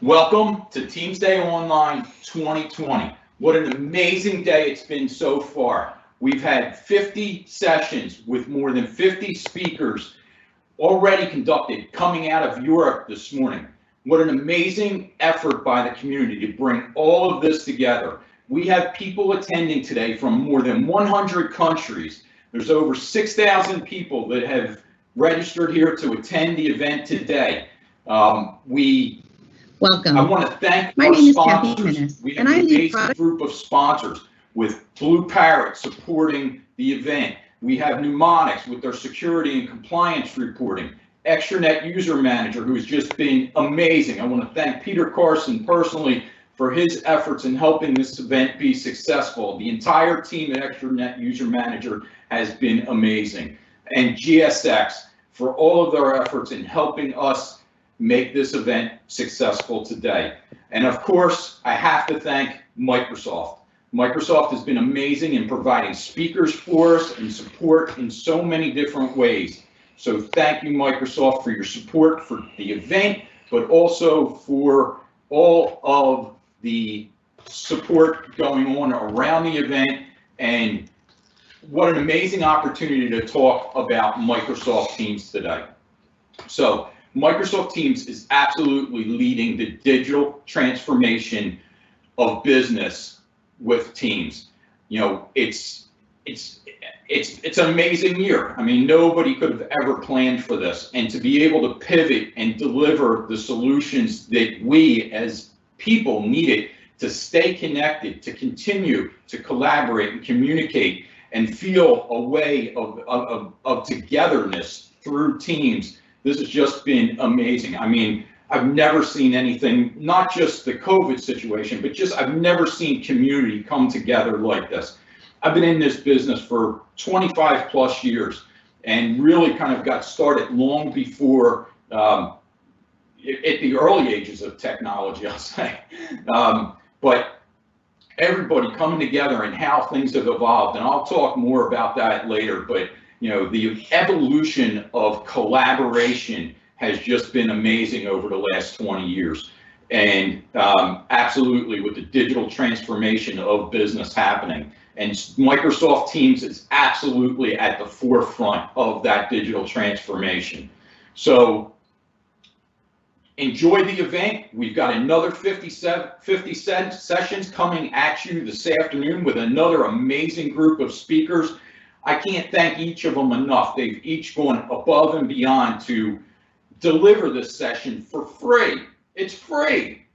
Welcome to Teams Day Online 2020. What an amazing day it's been so far. We've had 50 sessions with more than 50 speakers already conducted coming out of Europe this morning. What an amazing effort by the community to bring all of this together. We have people attending today from more than 100 countries. There's over 6,000 people that have registered here to attend the event today. Welcome. I want to thank My our name is sponsors. Kathy Minnis, We have and an I lead amazing group of sponsors with Blue Parrot supporting the event. We have Mnemonics with their security and compliance reporting. Extranet User Manager, who has just been amazing. I want to thank Peter Carson personally for his efforts in helping this event be successful. The entire team at Extranet User Manager has been amazing. And GSX for all of their efforts in helping us make this event successful today. And of course, I have to thank Microsoft. Microsoft has been amazing in providing speakers for us and support in so many different ways. So thank you, Microsoft, for your support for the event, but also for all of the support going on around the event. And what an amazing opportunity to talk about Microsoft Teams today. So Microsoft Teams is absolutely leading the digital transformation of business with Teams. You know, it's an amazing year. I mean, nobody could have ever planned for this, and to be able to pivot and deliver the solutions that we as people needed to stay connected, to continue to collaborate and communicate and feel a way of togetherness through Teams. This has just been amazing. I mean, I've never seen anything, not just the COVID situation, but just I've never seen community come together like this. I've been in this business for 25 plus years and really kind of got started long before at the early ages of technology, I'll say. But everybody coming together and how things have evolved, and I'll talk more about that later, but you know, the evolution of collaboration has just been amazing over the last 20 years. And absolutely with the digital transformation of business happening. And Microsoft Teams is absolutely at the forefront of that digital transformation. So enjoy the event. We've got another 50 sessions coming at you this afternoon with another amazing group of speakers. I can't thank each of them enough. They've each gone above and beyond to deliver this session for free. It's free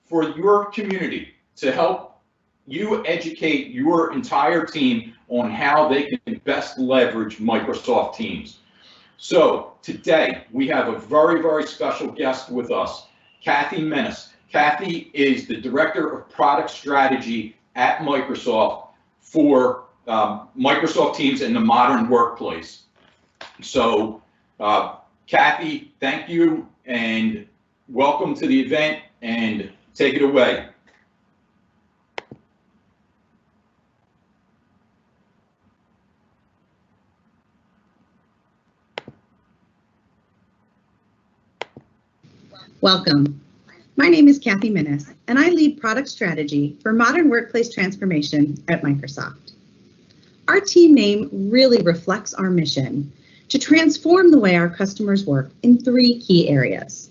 for your community to help you educate your entire team on how they can best leverage Microsoft Teams. So today we have a very, very special guest with us, Kathy Minnis. Kathy is the Director of Product Strategy at Microsoft for Microsoft Teams in the modern workplace. So Kathy, thank you and welcome to the event, and take it away. Welcome. My name is Kathy Minnis, and I lead product strategy for modern workplace transformation at Microsoft. Our team name really reflects our mission to transform the way our customers work in 3 key areas: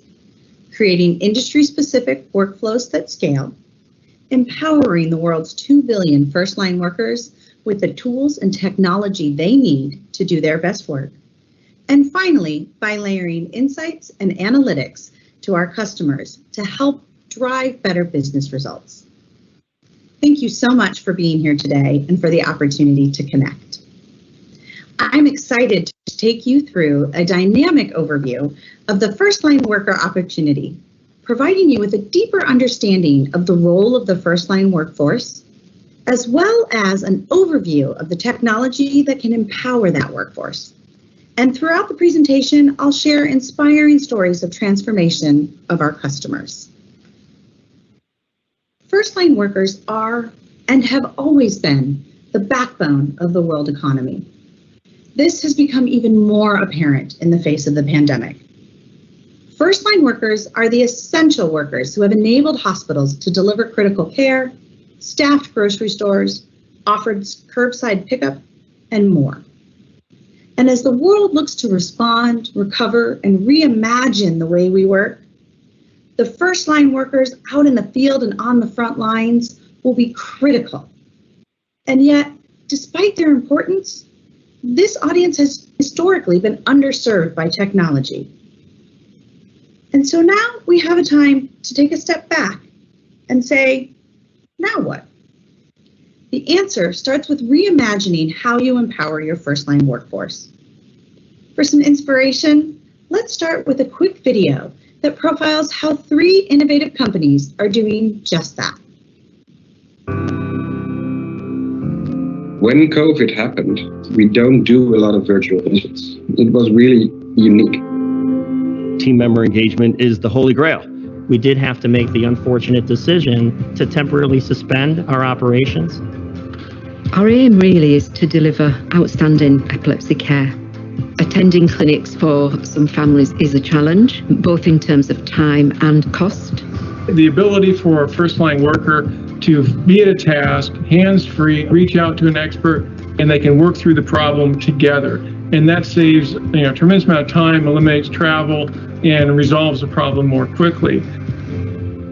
creating industry-specific workflows that scale, empowering the world's 2 billion firstline workers with the tools and technology they need to do their best work, and finally, by layering insights and analytics to our customers to help drive better business results. Thank you so much for being here today and for the opportunity to connect. I'm excited to take you through a dynamic overview of the Firstline Worker opportunity, providing you with a deeper understanding of the role of the Firstline workforce, as well as an overview of the technology that can empower that workforce. And throughout the presentation, I'll share inspiring stories of transformation of our customers. Firstline workers are and have always been the backbone of the world economy. This has become even more apparent in the face of the pandemic. Firstline workers are the essential workers who have enabled hospitals to deliver critical care, staffed grocery stores, offered curbside pickup, and more. And as the world looks to respond, recover, and reimagine the way we work, the firstline workers out in the field and on the front lines will be critical. And yet, despite their importance, this audience has historically been underserved by technology. And so now we have a time to take a step back and say, now what? The answer starts with reimagining how you empower your firstline workforce. For some inspiration, let's start with a quick video that profiles how 3 innovative companies are doing just that. When COVID happened, we don't do a lot of virtual visits. It was really unique. Team member engagement is the holy grail. We did have to make the unfortunate decision to temporarily suspend our operations. Our aim really is to deliver outstanding epilepsy care. Attending clinics for some families is a challenge, both in terms of time and cost. The ability for a firstline worker to be at a task, hands-free, reach out to an expert, and they can work through the problem together. And that saves a tremendous amount of time, eliminates travel, and resolves the problem more quickly.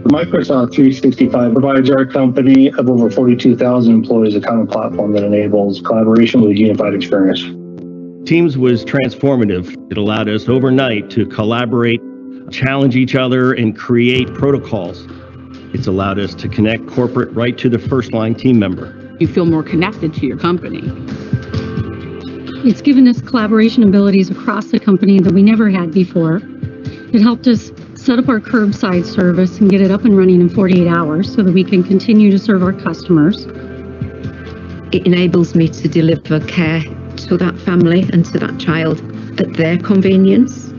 Microsoft 365 provides our company of over 42,000 employees a common platform that enables collaboration with a unified experience. Teams was transformative. It allowed us overnight to collaborate, challenge each other, and create protocols. It's allowed us to connect corporate right to the first-line team member. You feel more connected to your company. It's given us collaboration abilities across the company that we never had before. It helped us set up our curbside service and get it up and running in 48 hours so that we can continue to serve our customers. It enables me to deliver care to that family and to that child at their convenience.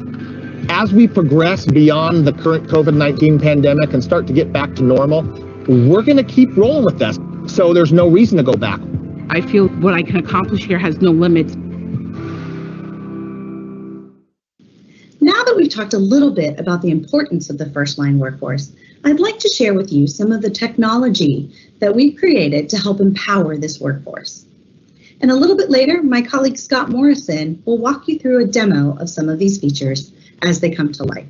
As we progress beyond the current COVID-19 pandemic and start to get back to normal, we're going to keep rolling with this. So there's no reason to go back. I feel what I can accomplish here has no limits. Now that we've talked a little bit about the importance of the firstline workforce, I'd like to share with you some of the technology that we've created to help empower this workforce. And a little bit later, my colleague Scott Morrison will walk you through a demo of some of these features as they come to life.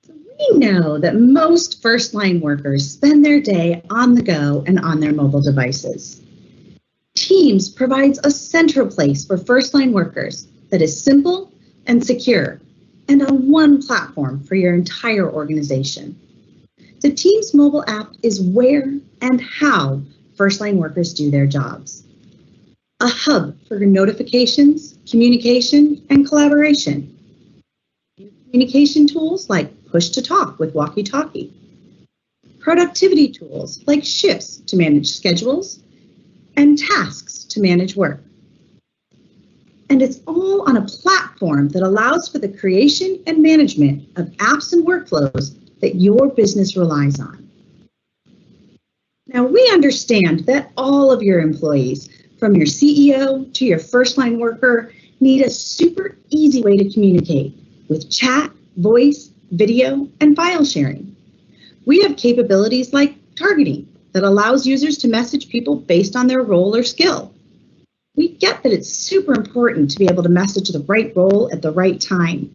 So we know that most firstline workers spend their day on the go and on their mobile devices. Teams provides a central place for firstline workers that is simple and secure and on one platform for your entire organization. The Teams mobile app is where and how firstline workers do their jobs. A hub for notifications, communication, and collaboration. Communication tools like push-to-talk with Walkie-Talkie. Productivity tools like shifts to manage schedules and tasks to manage work. And it's all on a platform that allows for the creation and management of apps and workflows that your business relies on. Now, we understand that all of your employees, from your CEO to your firstline worker, need a super easy way to communicate with chat, voice, video, and file sharing. We have capabilities like targeting that allows users to message people based on their role or skill. We get that it's super important to be able to message the right role at the right time,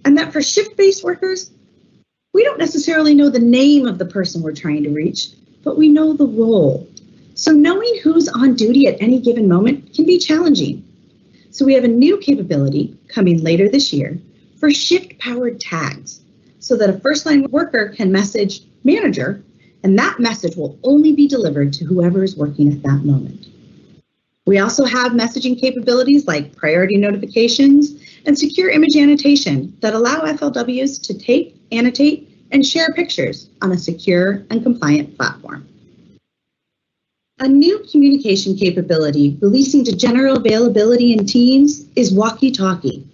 and that for shift-based workers, we don't necessarily know the name of the person we're trying to reach, but we know the role. So knowing who's on duty at any given moment can be challenging. So we have a new capability coming later this year for shift-powered tags, so that a firstline worker can message manager, and that message will only be delivered to whoever is working at that moment. We also have messaging capabilities like priority notifications and secure image annotation that allow FLWs to take, annotate, and share pictures on a secure and compliant platform. A new communication capability releasing to general availability in Teams is Walkie-Talkie,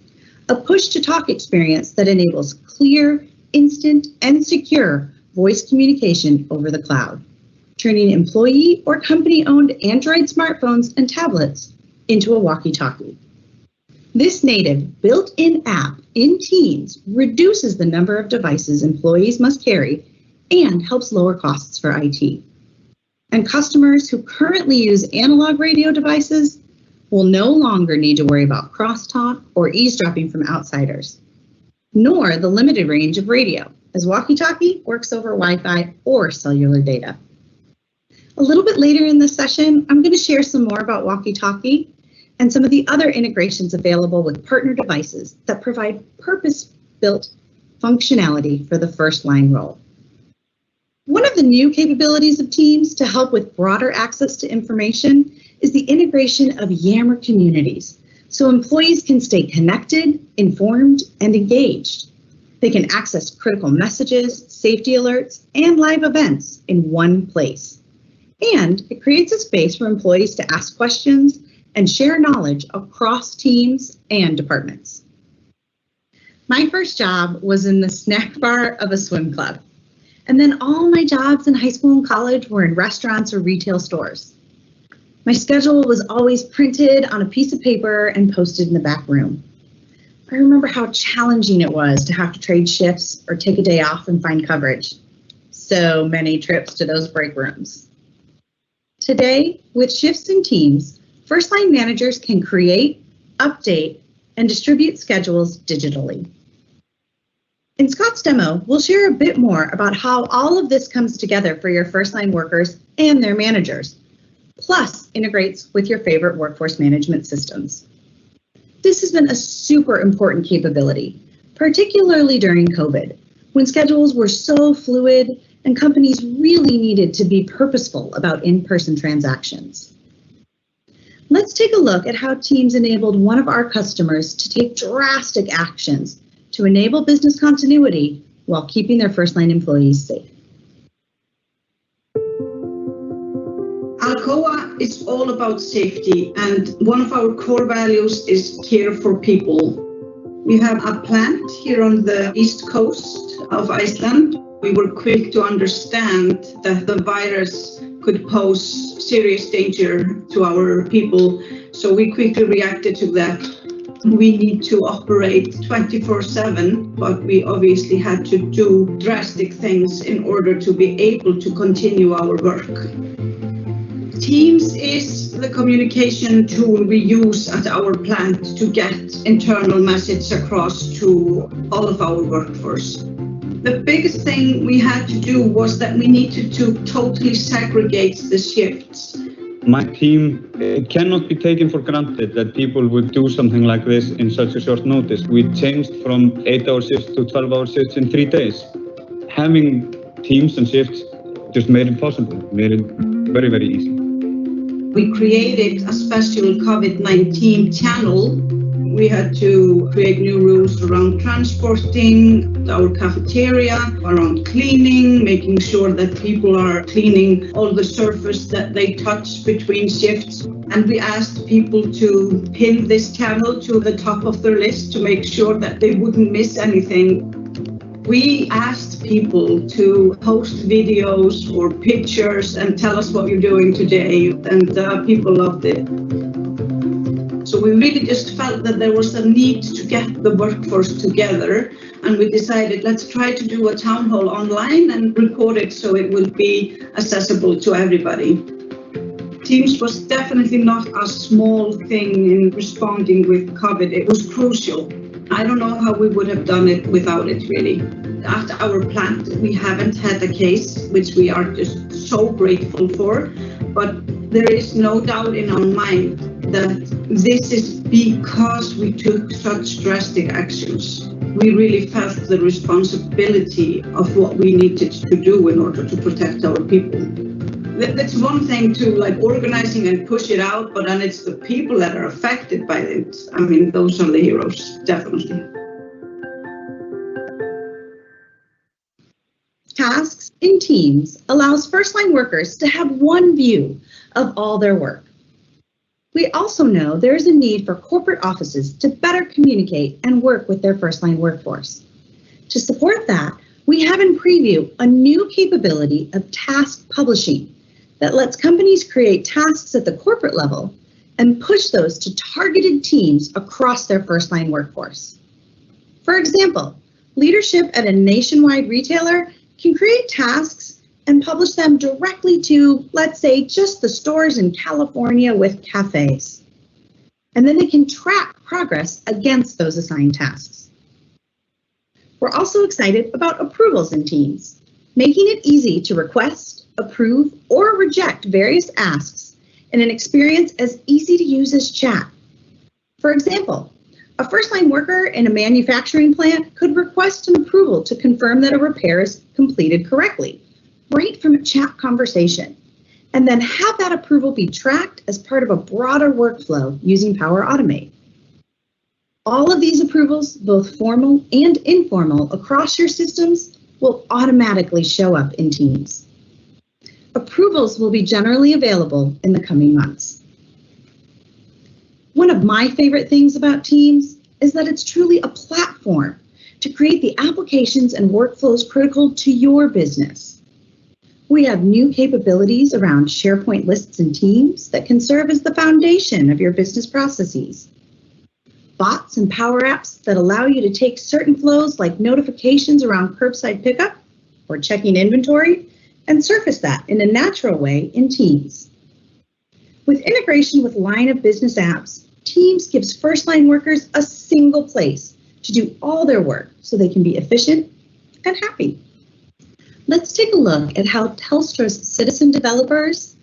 a push-to-talk experience that enables clear, instant, and secure voice communication over the cloud, turning employee or company-owned Android smartphones and tablets into a walkie-talkie. This native built-in app in Teams reduces the number of devices employees must carry and helps lower costs for IT. And customers who currently use analog radio devices will no longer need to worry about crosstalk or eavesdropping from outsiders, nor the limited range of radio, as Walkie-Talkie works over Wi-Fi or cellular data. A little bit later in this session, I'm going to share some more about Walkie-Talkie and some of the other integrations available with partner devices that provide purpose-built functionality for the first line role. One of the new capabilities of Teams to help with broader access to information is the integration of Yammer communities, so employees can stay connected, informed, and engaged. They can access critical messages, safety alerts, and live events in one place. And it creates a space for employees to ask questions and share knowledge across teams and departments. My first job was in the snack bar of a swim club. And then all my jobs in high school and college were in restaurants or retail stores. My schedule was always printed on a piece of paper and posted in the back room. I remember how challenging it was to have to trade shifts or take a day off and find coverage. So many trips to those break rooms. Today, with shifts and teams, Firstline managers can create, update, and distribute schedules digitally. In Scott's demo, we'll share a bit more about how all of this comes together for your Firstline workers and their managers, plus integrates with your favorite workforce management systems. This has been a super important capability, particularly during COVID, when schedules were so fluid and companies really needed to be purposeful about in-person transactions. Let's take a look at how Teams enabled one of our customers to take drastic actions to enable business continuity while keeping their Firstline employees safe. Alcoa is all about safety, and one of our core values is care for people. We have a plant here on the east coast of Iceland. We were quick to understand that the virus could pose serious danger to our people, so we quickly reacted to that. We need to operate 24/7, but we obviously had to do drastic things in order to be able to continue our work. Teams is the communication tool we use at our plant to get internal message across to all of our workforce. The biggest thing we had to do was that we needed to totally segregate the shifts. My team, it cannot be taken for granted that people would do something like this in such a short notice. We changed from 8-hour shifts to 12-hour shifts in 3 days. Having teams and shifts just made it possible, made it very, very easy. We created a special COVID-19 channel. We had to create new rules around transporting, our cafeteria, around cleaning, making sure that people are cleaning all the surface that they touch between shifts. And we asked people to pin this channel to the top of their list to make sure that they wouldn't miss anything. We asked people to post videos or pictures and tell us what you're doing today, and people loved it. So we really just felt that there was a need to get the workforce together, and we decided let's try to do a town hall online and record it so it will be accessible to everybody. Teams was definitely not a small thing in responding with COVID. It was crucial. I don't know how we would have done it without it, really. At our plant, we haven't had a case, which we are just so grateful for, but there is no doubt in our mind that this is because we took such drastic actions. We really felt the responsibility of what we needed to do in order to protect our people. That's one thing to like organizing and push it out, but then it's the people that are affected by it. I mean, those are the heroes, definitely. Tasks in Teams allows Firstline workers to have one view of all their work. We also know there is a need for corporate offices to better communicate and work with their Firstline workforce. To support that, we have in preview a new capability of task publishing that lets companies create tasks at the corporate level and push those to targeted teams across their first-line workforce. For example, leadership at a nationwide retailer can create tasks and publish them directly to, let's say, just the stores in California with cafes. And then they can track progress against those assigned tasks. We're also excited about approvals in teams, making it easy to request, approve, or reject various asks in an experience as easy to use as chat. For example, a first-line worker in a manufacturing plant could request an approval to confirm that a repair is completed correctly, right from a chat conversation, and then have that approval be tracked as part of a broader workflow using Power Automate. All of these approvals, both formal and informal, across your systems will automatically show up in Teams. Approvals will be generally available in the coming months. One of my favorite things about Teams is that it's truly a platform to create the applications and workflows critical to your business. We have new capabilities around SharePoint lists and teams that can serve as the foundation of your business processes. Bots and Power Apps that allow you to take certain flows like notifications around curbside pickup or checking inventory and surface that in a natural way in Teams. With integration with line of business apps, Teams gives first-line workers a single place to do all their work so they can be efficient and happy. Let's take a look at how Telstra's citizen developers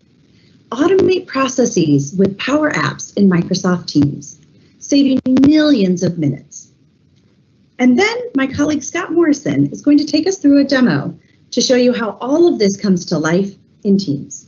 automate processes with Power Apps in Microsoft Teams, saving millions of minutes. And then my colleague Scott Morrison is going to take us through a demo to show you how all of this comes to life in Teams.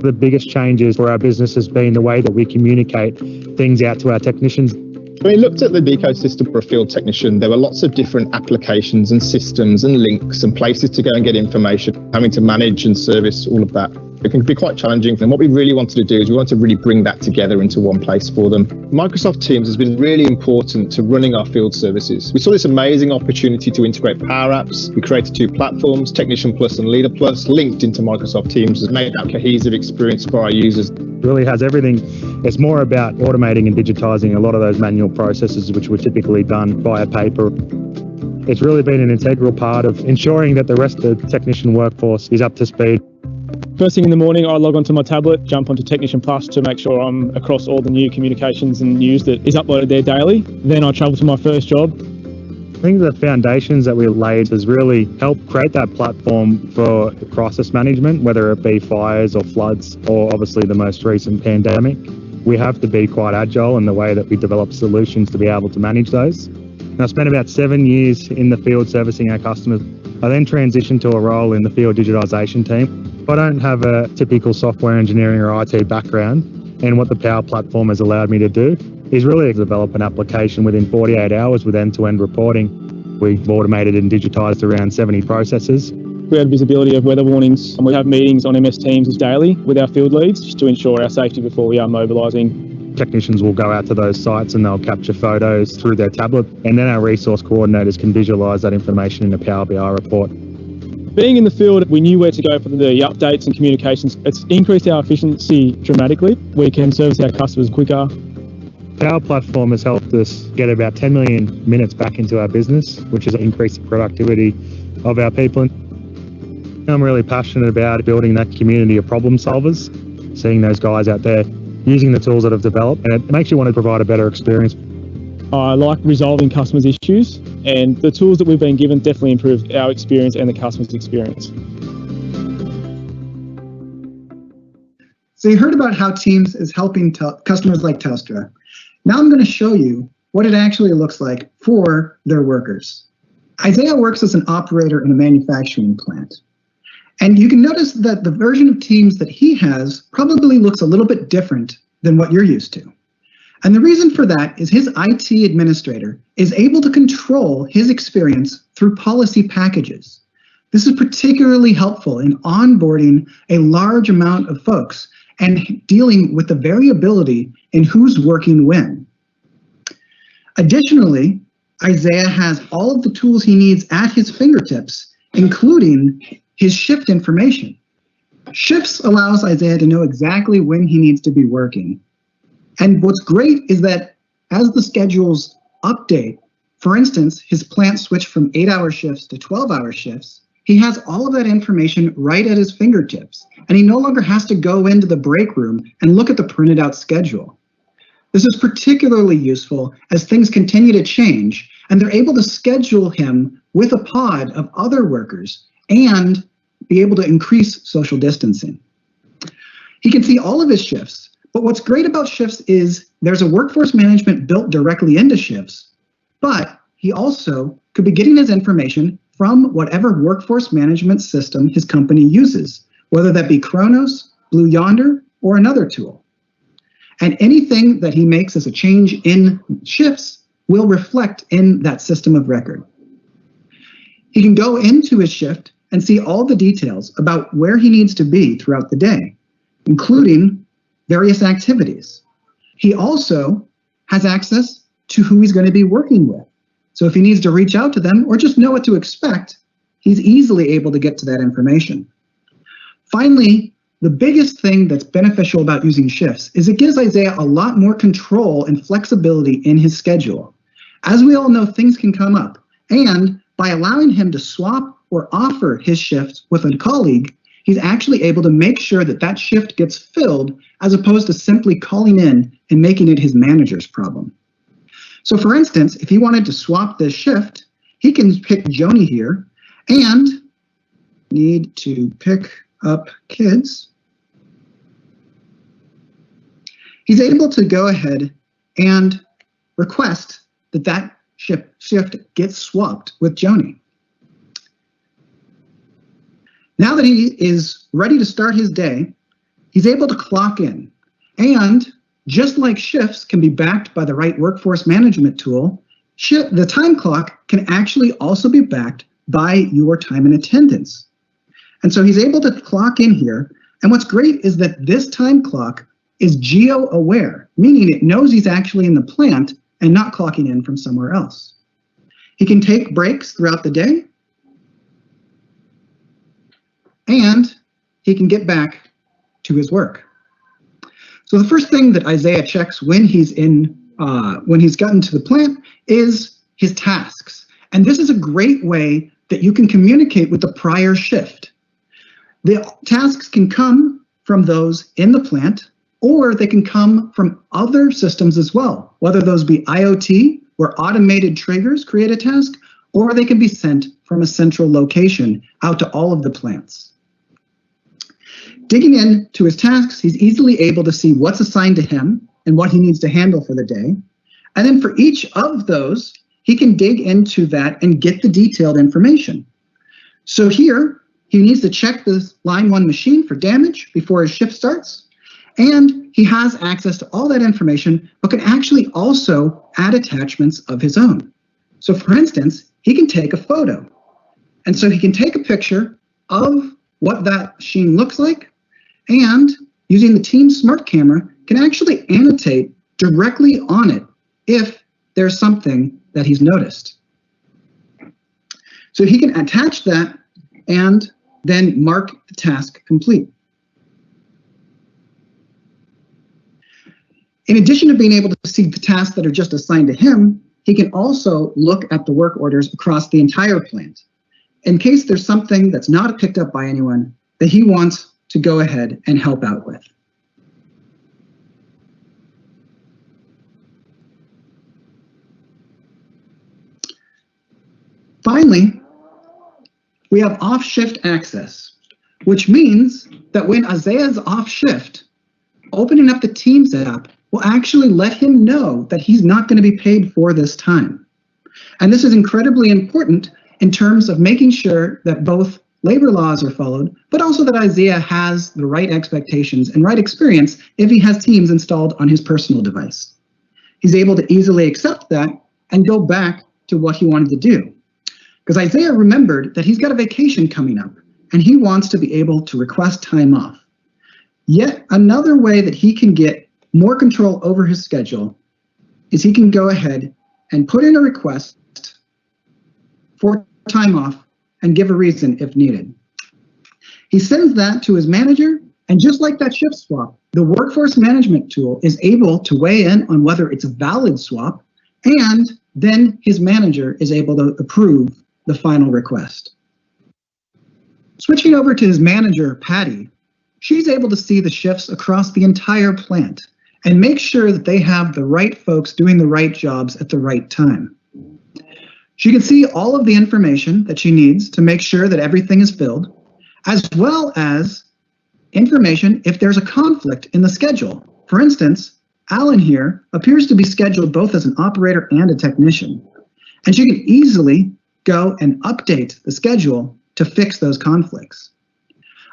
The biggest changes for our business has been the way that we communicate things out to our technicians. When we looked at the ecosystem for a field technician, there were lots of different applications and systems and links and places to go and get information, having to manage and service all of that. It can be quite challenging. And what we really wanted to do is we wanted to really bring that together into one place for them. Microsoft Teams has been really important to running our field services. We saw this amazing opportunity to integrate Power Apps. We created 2 platforms, Technician Plus and Leader Plus, linked into Microsoft Teams, has made that cohesive experience for our users. Really has everything. It's more about automating and digitizing a lot of those manual processes which were typically done via paper. It's really been an integral part of ensuring that the rest of the technician workforce is up to speed. First thing in the morning, I log onto my tablet, jump onto Technician Plus to make sure I'm across all the new communications and news that is uploaded there daily. Then I travel to my first job. I think the foundations that we laid has really helped create that platform for crisis management, whether it be fires or floods or obviously the most recent pandemic. We have to be quite agile in the way that we develop solutions to be able to manage those. And I spent about 7 years in the field servicing our customers. I then transitioned to a role in the field digitization team. I don't have a typical software engineering or IT background, and what the Power Platform has allowed me to do is really develop an application within 48 hours with end-to-end reporting. We've automated and digitized around 70 processes. We have visibility of weather warnings, and we have meetings on MS Teams daily with our field leads just to ensure our safety before we are mobilising. Technicians will go out to those sites and they'll capture photos through their tablet, and then our resource coordinators can visualise that information in a Power BI report. Being in the field, we knew where to go for the updates and communications. It's increased our efficiency dramatically. We can service our customers quicker. Power Platform has helped us get about 10 million minutes back into our business, which has increased the productivity of our people. I'm really passionate about building that community of problem solvers, seeing those guys out there using the tools that I've developed, and it makes you want to provide a better experience. I like resolving customers' issues, and the tools that we've been given definitely improve our experience and the customer's experience. So you heard about how Teams is helping customers like Telstra. Now I'm going to show you what it actually looks like for their workers. Isaiah works as an operator in a manufacturing plant. And you can notice that the version of Teams that he has probably looks a little bit different than what you're used to. And the reason for that is his IT administrator is able to control his experience through policy packages. This is particularly helpful in onboarding a large amount of folks and dealing with the variability in who's working when. Additionally, Isaiah has all of the tools he needs at his fingertips, including his shift information. Shifts allows Isaiah to know exactly when he needs to be working. And what's great is that as the schedules update, for instance, his plant switched from 8-hour shifts to 12-hour shifts, he has all of that information right at his fingertips, and he no longer has to go into the break room and look at the printed out schedule. This is particularly useful as things continue to change, and they're able to schedule him with a pod of other workers and be able to increase social distancing. He can see all of his shifts, but what's great about shifts is there's a workforce management built directly into shifts, but he also could be getting his information from whatever workforce management system his company uses, whether that be Kronos, Blue Yonder, or another tool. And anything that he makes as a change in shifts will reflect in that system of record. He can go into his shift and see all the details about where he needs to be throughout the day, including various activities. He also has access to who he's going to be working with. So if he needs to reach out to them or just know what to expect, he's easily able to get to that information. Finally, the biggest thing that's beneficial about using shifts is it gives Isaiah a lot more control and flexibility in his schedule. As we all know, things can come up, and by allowing him to swap or offer his shift with a colleague, he's actually able to make sure that that shift gets filled as opposed to simply calling in and making it his manager's problem. So for instance, if he wanted to swap this shift, he can pick Joni here and need to pick up kids. He's able to go ahead and request that that shift gets swapped with Joni. Now that he is ready to start his day, he's able to clock in. And just like shifts can be backed by the right workforce management tool, the time clock can actually also be backed by your time and attendance. And so he's able to clock in here. And what's great is that this time clock is geo-aware, meaning it knows he's actually in the plant and not clocking in from somewhere else. He can take breaks throughout the day, and he can get back to his work. So the first thing that Isaiah checks when he's gotten to the plant is his tasks. And this is a great way that you can communicate with the prior shift. The tasks can come from those in the plant, or they can come from other systems as well, whether those be IoT, where automated triggers create a task, or they can be sent from a central location out to all of the plants. Digging into his tasks, he's easily able to see what's assigned to him and what he needs to handle for the day. And then for each of those, he can dig into that and get the detailed information. So here, he needs to check the line 1 machine for damage before his shift starts. And he has access to all that information, but can actually also add attachments of his own. So for instance, he can take a photo. And so he can take a picture of what that machine looks like, and using the team smart camera can actually annotate directly on it if there's something that he's noticed. So he can attach that and then mark the task complete. In addition to being able to see the tasks that are just assigned to him, he can also look at the work orders across the entire plant in case there's something that's not picked up by anyone that he wants to go ahead and help out with. Finally, we have Offshift Access, which means that when Isaiah's off shift, opening up the Teams app will actually let him know that he's not going to be paid for this time. And this is incredibly important in terms of making sure that both labor laws are followed, but also that Isaiah has the right expectations and right experience if he has Teams installed on his personal device. He's able to easily accept that and go back to what he wanted to do. Because Isaiah remembered that he's got a vacation coming up and he wants to be able to request time off. Yet another way that he can get more control over his schedule is he can go ahead and put in a request for time off and give a reason if needed. He sends that to his manager, and just like that shift swap, the workforce management tool is able to weigh in on whether it's a valid swap, and then his manager is able to approve the final request. Switching over to his manager, Patty, she's able to see the shifts across the entire plant and make sure that they have the right folks doing the right jobs at the right time. She can see all of the information that she needs to make sure that everything is filled, as well as information if there's a conflict in the schedule. For instance, Alan here appears to be scheduled both as an operator and a technician, and she can easily go and update the schedule to fix those conflicts.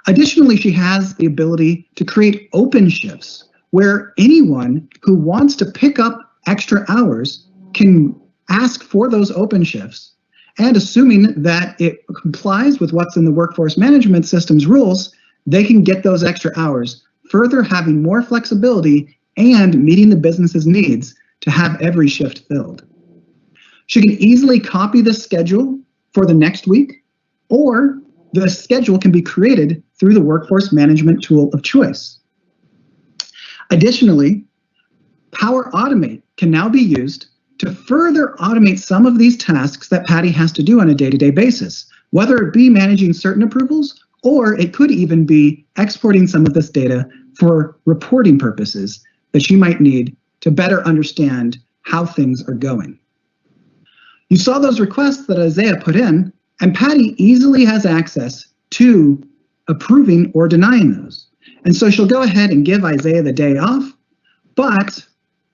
Additionally, she has the ability to create open shifts where anyone who wants to pick up extra hours can ask for those open shifts, and assuming that it complies with what's in the workforce management system's rules, they can get those extra hours, further having more flexibility and meeting the business's needs to have every shift filled. She can easily copy the schedule for the next week, or the schedule can be created through the workforce management tool of choice. Additionally, Power Automate can now be used to further automate some of these tasks that Patty has to do on a day-to-day basis, whether it be managing certain approvals, or it could even be exporting some of this data for reporting purposes that she might need to better understand how things are going. You saw those requests that Isaiah put in, and Patty easily has access to approving or denying those. And so she'll go ahead and give Isaiah the day off, but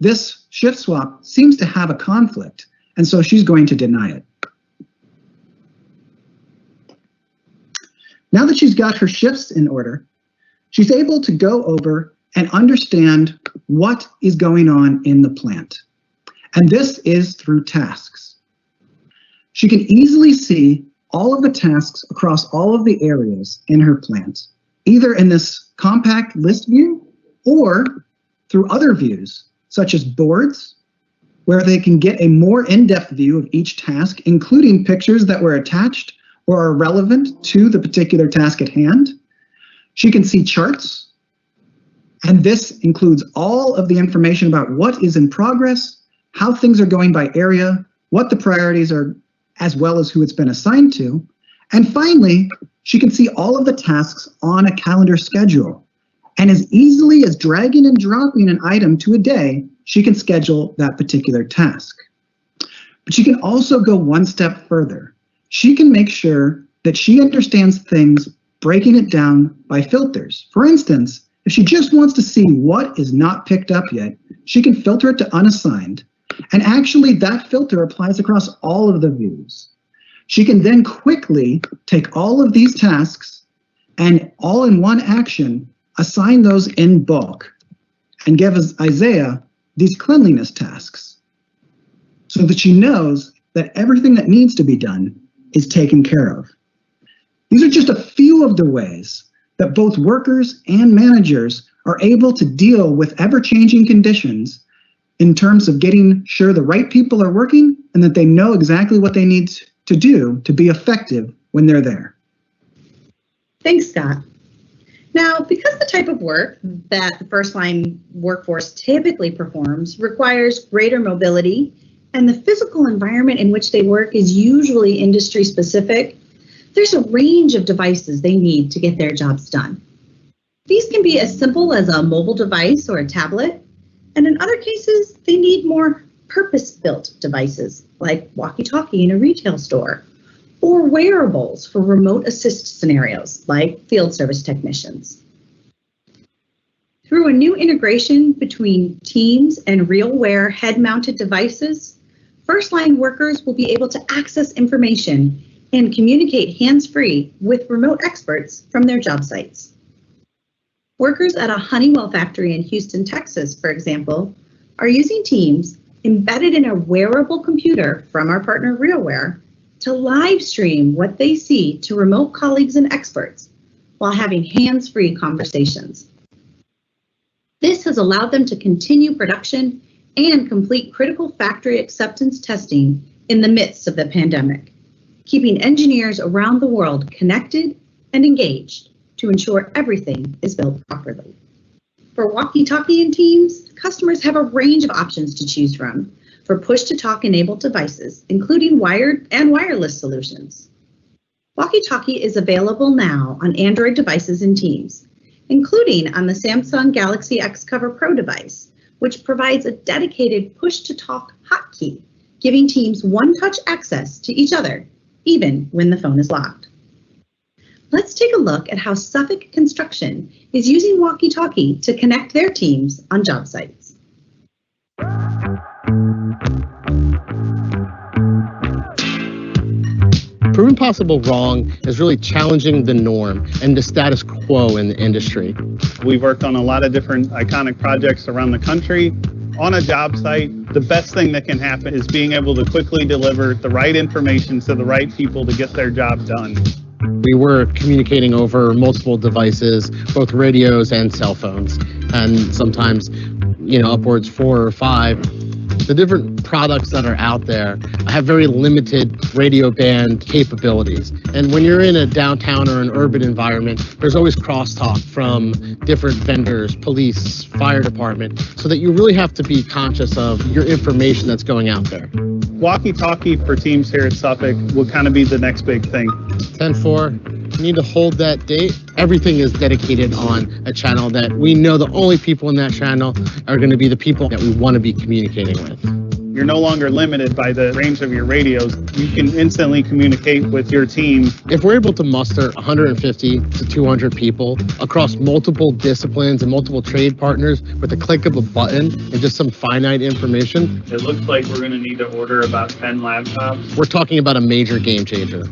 this shift swap seems to have a conflict, and so she's going to deny it. Now that she's got her shifts in order, she's able to go over and understand what is going on in the plant. And this is through tasks. She can easily see all of the tasks across all of the areas in her plant, either in this compact list view or through other views, such as boards, where they can get a more in-depth view of each task, including pictures that were attached or are relevant to the particular task at hand. She can see charts, and this includes all of the information about what is in progress, how things are going by area, what the priorities are, as well as who it's been assigned to. And finally, she can see all of the tasks on a calendar schedule. And as easily as dragging and dropping an item to a day, she can schedule that particular task. But she can also go one step further. She can make sure that she understands things, breaking it down by filters. For instance, if she just wants to see what is not picked up yet, she can filter it to unassigned. And actually, that filter applies across all of the views. She can then quickly take all of these tasks and all in one action, assign those in bulk and give Isaiah these cleanliness tasks so that she knows that everything that needs to be done is taken care of. These are just a few of the ways that both workers and managers are able to deal with ever-changing conditions in terms of getting sure the right people are working and that they know exactly what they need to do to be effective when they're there. Thanks, Scott. Now, because the type of work that the Firstline workforce typically performs requires greater mobility, and the physical environment in which they work is usually industry specific, there's a range of devices they need to get their jobs done. These can be as simple as a mobile device or a tablet, and in other cases, they need more purpose-built devices like Walkie-Talkie in a retail store, or wearables for remote assist scenarios like field service technicians. Through a new integration between Teams and RealWear head-mounted devices, Firstline workers will be able to access information and communicate hands-free with remote experts from their job sites. Workers at a Honeywell factory in Houston, Texas, for example, are using Teams embedded in a wearable computer from our partner RealWear to live stream what they see to remote colleagues and experts while having hands-free conversations. This has allowed them to continue production and complete critical factory acceptance testing in the midst of the pandemic. keeping engineers around the world connected and engaged to ensure everything is built properly. For Walkie-Talkie and Teams, customers have a range of options to choose from for push-to-talk enabled devices, including wired and wireless solutions. Walkie-Talkie is available now on Android devices and Teams, including on the Samsung Galaxy X Cover Pro device, which provides a dedicated push-to-talk hotkey, giving teams one-touch access to each other, even when the phone is locked. Let's take a look at how Suffolk Construction is using Walkie-Talkie to connect their teams on job sites. Proving possible wrong is really challenging the norm and the status quo in the industry. We've worked on a lot of different iconic projects around the country. On a job site, the best thing that can happen is being able to quickly deliver the right information to the right people to get their job done. We were communicating over multiple devices, both radios and cell phones, and sometimes, upwards 4 or 5. The different products that are out there have very limited radio band capabilities. And when you're in a downtown or an urban environment, there's always crosstalk from different vendors, police, fire department, so that you really have to be conscious of your information that's going out there. Walkie-Talkie for teams here at Suffolk will kind of be the next big thing. 10-4. You need to hold that date. Everything is dedicated on a channel that we know the only people in that channel are going to be the people that we want to be communicating with. You're no longer limited by the range of your radios. You can instantly communicate with your team. If we're able to muster 150 to 200 people across multiple disciplines and multiple trade partners with a click of a button and just some finite information, it looks like we're going to need to order about 10 laptops. We're talking about a major game changer.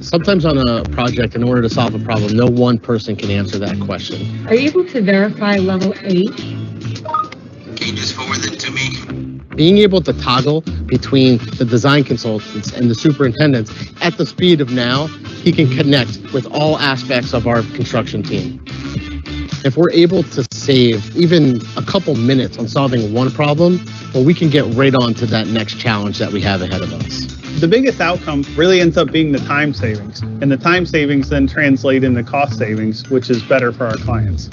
Sometimes on a project, in order to solve a problem, no one person can answer that question. Are you able to verify level 8? Can you just forward it to me? Being able to toggle between the design consultants and the superintendents at the speed of now, he can connect with all aspects of our construction team. If we're able to save even a couple minutes on solving one problem, well, we can get right on to that next challenge that we have ahead of us. The biggest outcome really ends up being the time savings, and the time savings then translate into cost savings, which is better for our clients.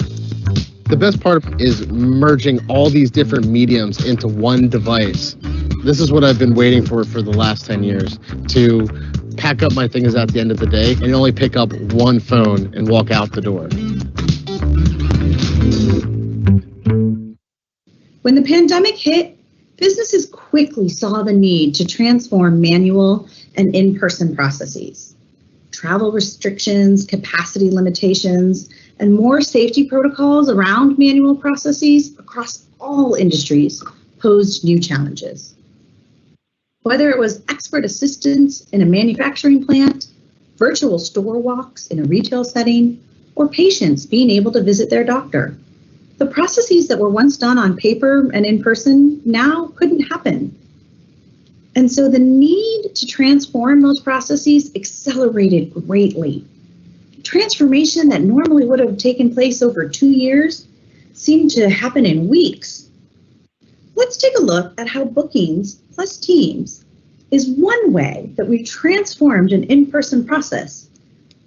The best part is merging all these different mediums into one device. This is what I've been waiting for the last 10 years, to pack up my things at the end of the day and only pick up one phone and walk out the door. When the pandemic hit, businesses quickly saw the need to transform manual and in-person processes. Travel restrictions, capacity limitations, and more safety protocols around manual processes across all industries posed new challenges. Whether it was expert assistance in a manufacturing plant, virtual store walks in a retail setting, or patients being able to visit their doctor, the processes that were once done on paper and in person now couldn't happen. And so the need to transform those processes accelerated greatly. Transformation that normally would have taken place over 2 years seemed to happen in weeks. Let's take a look at how Bookings plus Teams is one way that we've transformed an in-person process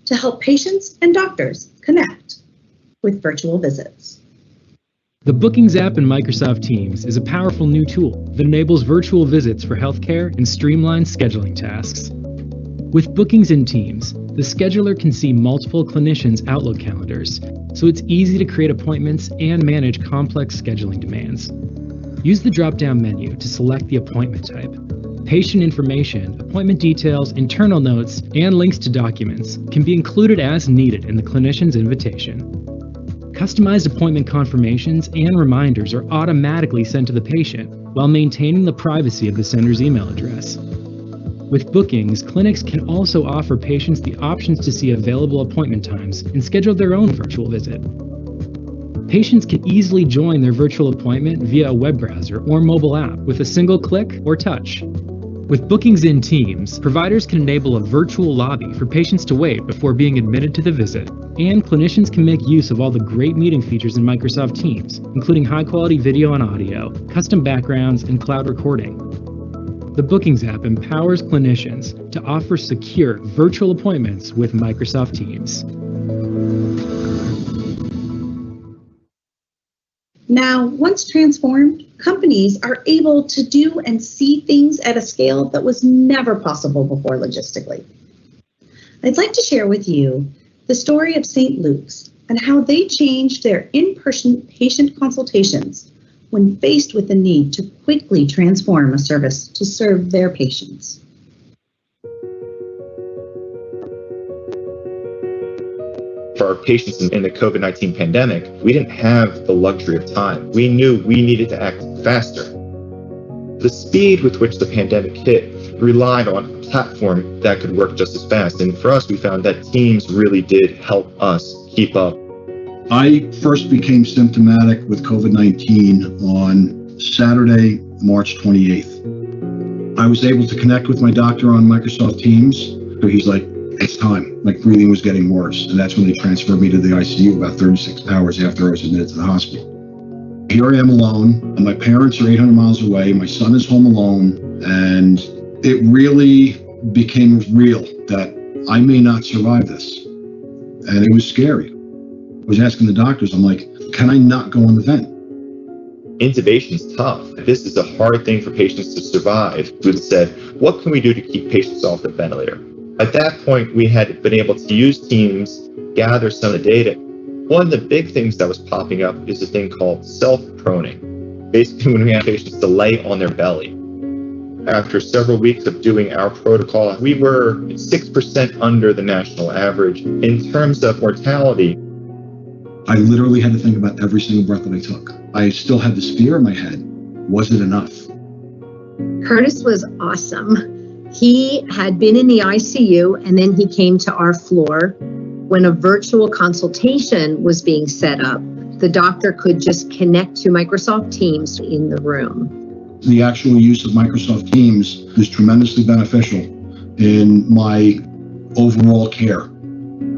to help patients and doctors connect with virtual visits. The Bookings app in Microsoft Teams is a powerful new tool that enables virtual visits for healthcare and streamlined scheduling tasks. With Bookings in Teams, the scheduler can see multiple clinicians' Outlook calendars, so it's easy to create appointments and manage complex scheduling demands. Use the drop-down menu to select the appointment type. Patient information, appointment details, internal notes, and links to documents can be included as needed in the clinician's invitation. Customized appointment confirmations and reminders are automatically sent to the patient while maintaining the privacy of the sender's email address. With Bookings, clinics can also offer patients the options to see available appointment times and schedule their own virtual visit. Patients can easily join their virtual appointment via a web browser or mobile app with a single click or touch. With Bookings in Teams, providers can enable a virtual lobby for patients to wait before being admitted to the visit, and clinicians can make use of all the great meeting features in Microsoft Teams, including high-quality video and audio, custom backgrounds, and cloud recording. The Bookings app empowers clinicians to offer secure virtual appointments with Microsoft Teams. Now, once transformed, companies are able to do and see things at a scale that was never possible before logistically. I'd like to share with you the story of St. Luke's and how they changed their in-person patient consultations when faced with the need to quickly transform a service to serve their patients. For our patients in the COVID-19 pandemic, we didn't have the luxury of time. We knew we needed to act faster. The speed with which the pandemic hit relied on a platform that could work just as fast. And for us, we found that Teams really did help us keep up. I first became symptomatic with COVID-19 on Saturday, March 28th. I was able to connect with my doctor on Microsoft Teams. So he's like, it's time. My breathing was getting worse. And that's when they transferred me to the ICU about 36 hours after I was admitted to the hospital. Here I am alone, and my parents are 800 miles away. My son is home alone, and it really became real that I may not survive this. And it was scary. I was asking the doctors, I'm like, can I not go on the vent? Intubation's tough. This is a hard thing for patients to survive. We said, what can we do to keep patients off the ventilator? At that point, we had been able to use Teams, gather some of the data. One of the big things that was popping up is a thing called self-proning. Basically, when we have patients to lay on their belly. After several weeks of doing our protocol, we were 6% under the national average. In terms of mortality, I literally had to think about every single breath that I took. I still had this fear in my head. Was it enough? Curtis was awesome. He had been in the ICU and then he came to our floor. When a virtual consultation was being set up, the doctor could just connect to Microsoft Teams in the room. The actual use of Microsoft Teams is tremendously beneficial in my overall care.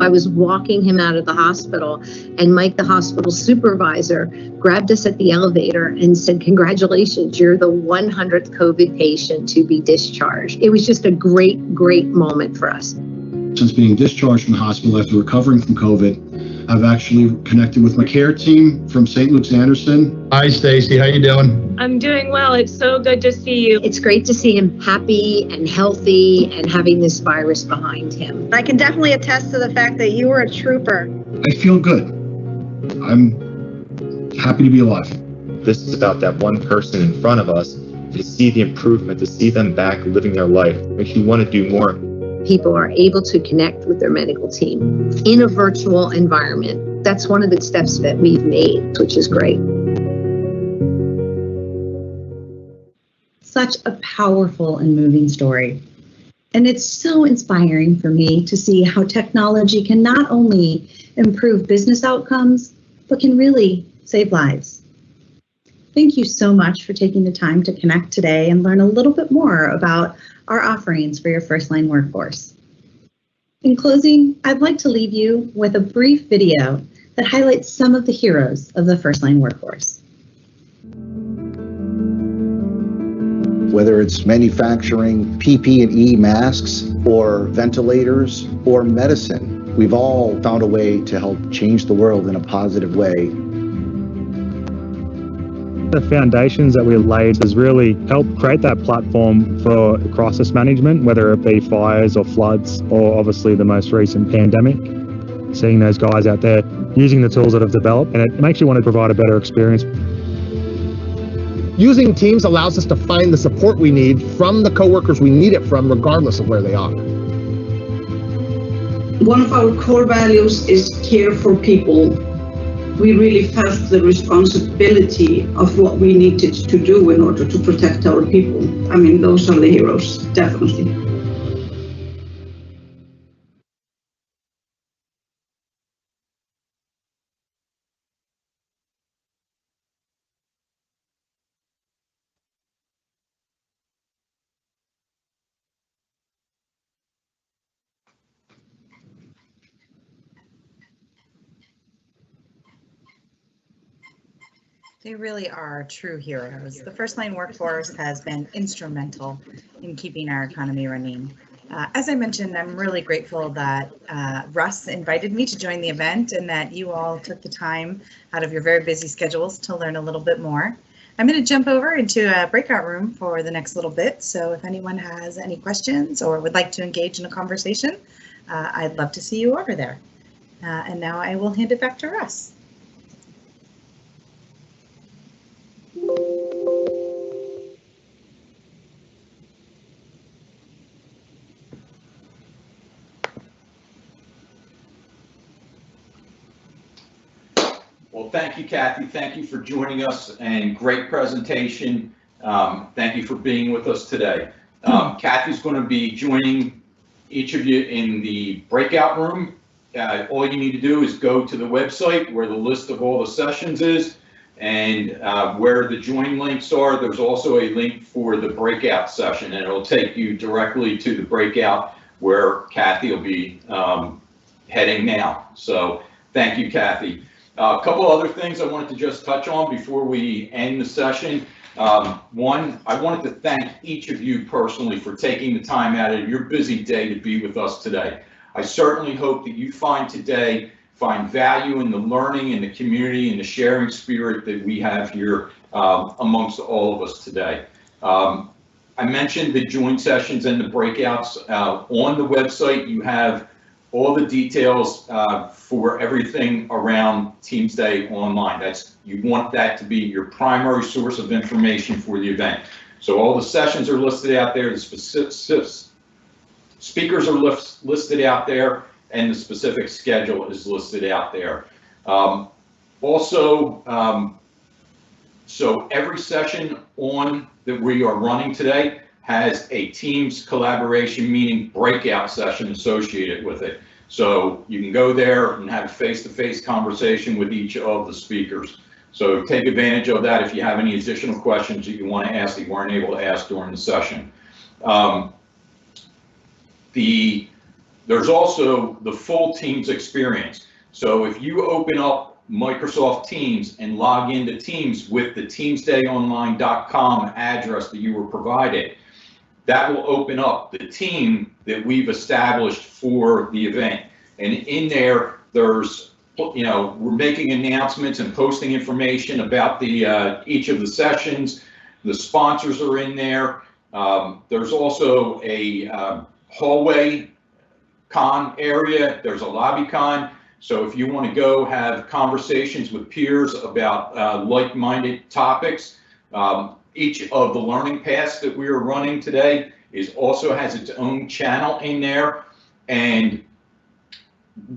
I was walking him out of the hospital, and Mike, the hospital supervisor, grabbed us at the elevator and said, "Congratulations, you're the 100th COVID patient to be discharged." It was just a great, great moment for us. Since being discharged from the hospital after recovering from COVID, I've actually connected with my care team from St. Luke's Anderson. Hi, Stacy. How you doing? I'm doing well. It's so good to see you. It's great to see him happy and healthy and having this virus behind him. I can definitely attest to the fact that you were a trooper. I feel good. I'm happy to be alive. this is about that one person in front of us, to see the improvement, to see them back living their life, makes you want to do more. People are able to connect with their medical team in a virtual environment. That's one of the steps that we've made, which is great. Such a powerful and moving story. And it's so inspiring for me to see how technology can not only improve business outcomes, but can really save lives. Thank you so much for taking the time to connect today and learn a little bit more about our offerings for your Firstline workforce. In closing, I'd like to leave you with a brief video that highlights some of the heroes of the Firstline workforce. Whether it's manufacturing PPE masks or ventilators or medicine, we've all found a way to help change the world in a positive way. The foundations that we laid has really helped create that platform for crisis management, whether it be fires or floods or obviously the most recent pandemic. Seeing those guys out there using the tools that have developed, and it makes you want to provide a better experience. Using Teams allows us to find the support we need from the coworkers we need it from, regardless of where they are. One of our core values is care for people. We really felt the responsibility of what we needed to do in order to protect our people. I mean, those are the heroes, definitely. They really are true heroes. The Firstline workforce has been instrumental in keeping our economy running. As I mentioned, I'm really grateful that Russ invited me to join the event and that you all took the time out of your very busy schedules to learn a little bit more. I'm going to jump over into a breakout room for the next little bit. So if anyone has any questions or would like to engage in a conversation, I'd love to see you over there. And now I will hand it back to Russ. Well, thank you, Kathy. Thank you for joining us and great presentation. Thank you for being with us today. Kathy's going to be joining each of you in the breakout room. All you need to do is go to the website where the list of all the sessions is, and where the join links are, there's also a link for the breakout session, and it'll take you directly to the breakout where Kathy will be heading now. So thank you, Kathy. A couple other things I wanted to just touch on before we end the session. One, I wanted to thank each of you personally for taking the time out of your busy day to be with us today. I certainly hope that you find value in the learning and the community and the sharing spirit that we have here amongst all of us today. I mentioned the joint sessions and the breakouts. On the website, you have all the details for everything around Teams Day Online. You want that to be your primary source of information for the event. So all the sessions are listed out there, the specific speakers are listed out there, and the specific schedule is listed out there. So every session that we are running today has a Teams collaboration meeting breakout session associated with it. So you can go there and have a face-to-face conversation with each of the speakers. So take advantage of that if you have any additional questions that you want to ask that you weren't able to ask during the session. There's also the full Teams experience. So if you open up Microsoft Teams and log into Teams with the teamsdayonline.com address that you were provided, that will open up the team that we've established for the event. And in there, we're making announcements and posting information about each of the sessions. The sponsors are in there. There's also a hallway con area. There's a lobby con. So if you want to go have conversations with peers about like-minded topics, each of the learning paths that we are running today also has its own channel in there. And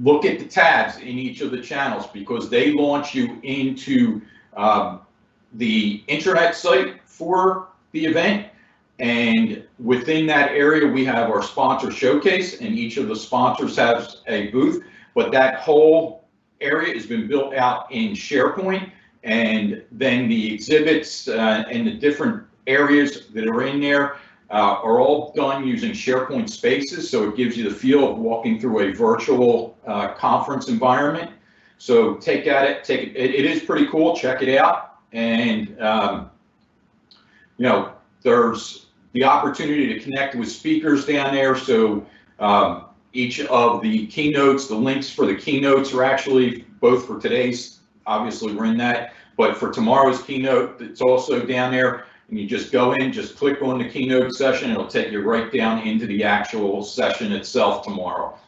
look at the tabs in each of the channels because they launch you into the intranet site for the event. And within that area, we have our sponsor showcase, and each of the sponsors has a booth. But that whole area has been built out in SharePoint. And then the exhibits and the different areas that are in there are all done using SharePoint Spaces. So it gives you the feel of walking through a virtual conference environment. So take it. It is pretty cool. Check it out. And, there's the opportunity to connect with speakers down there. So each of the keynotes, the links for the keynotes are actually both for today's. Obviously, we're in that, but for tomorrow's keynote, it's also down there. And you just go in, just click on the keynote session. It'll take you right down into the actual session itself tomorrow.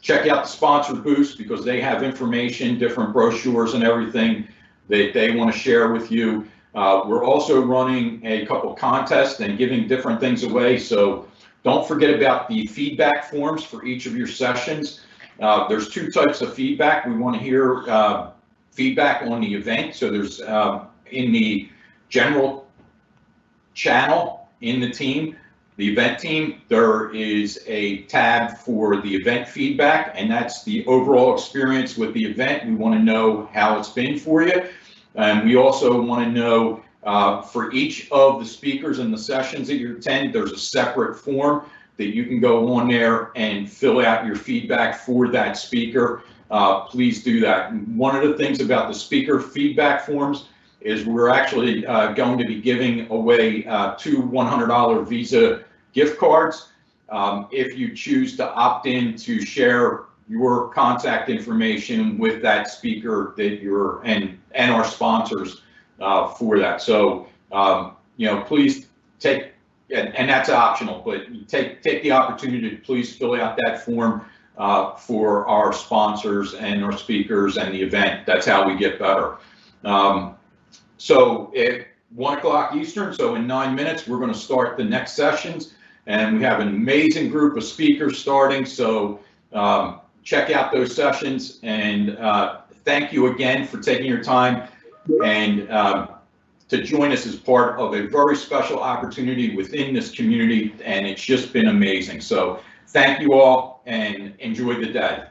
Check out the sponsor booths because they have information, different brochures and everything that they want to share with you. We're also running a couple contests and giving different things away. So don't forget about the feedback forms for each of your sessions. There's two types of feedback. We want to hear feedback on the event. So there's in the general channel in the team, the event team, there is a tab for the event feedback, and that's the overall experience with the event. We want to know how it's been for you. And we also want to know for each of the speakers and the sessions that you attend, there's a separate form that you can go on there and fill out your feedback for that speaker. Please do that. And one of the things about the speaker feedback forms is we're actually going to be giving away 2 $100 Visa gift cards. If you choose to opt in to share your contact information with that speaker that and our sponsors for that. So, please take, and that's optional, but take the opportunity to please fill out that form for our sponsors and our speakers and the event. That's how we get better. So at 1 o'clock Eastern, so in 9 minutes, we're going to start the next sessions, and we have an amazing group of speakers starting. So check out those sessions, and thank you again for taking your time and to join us as part of a very special opportunity within this community, and it's just been amazing. So thank you all and enjoy the day.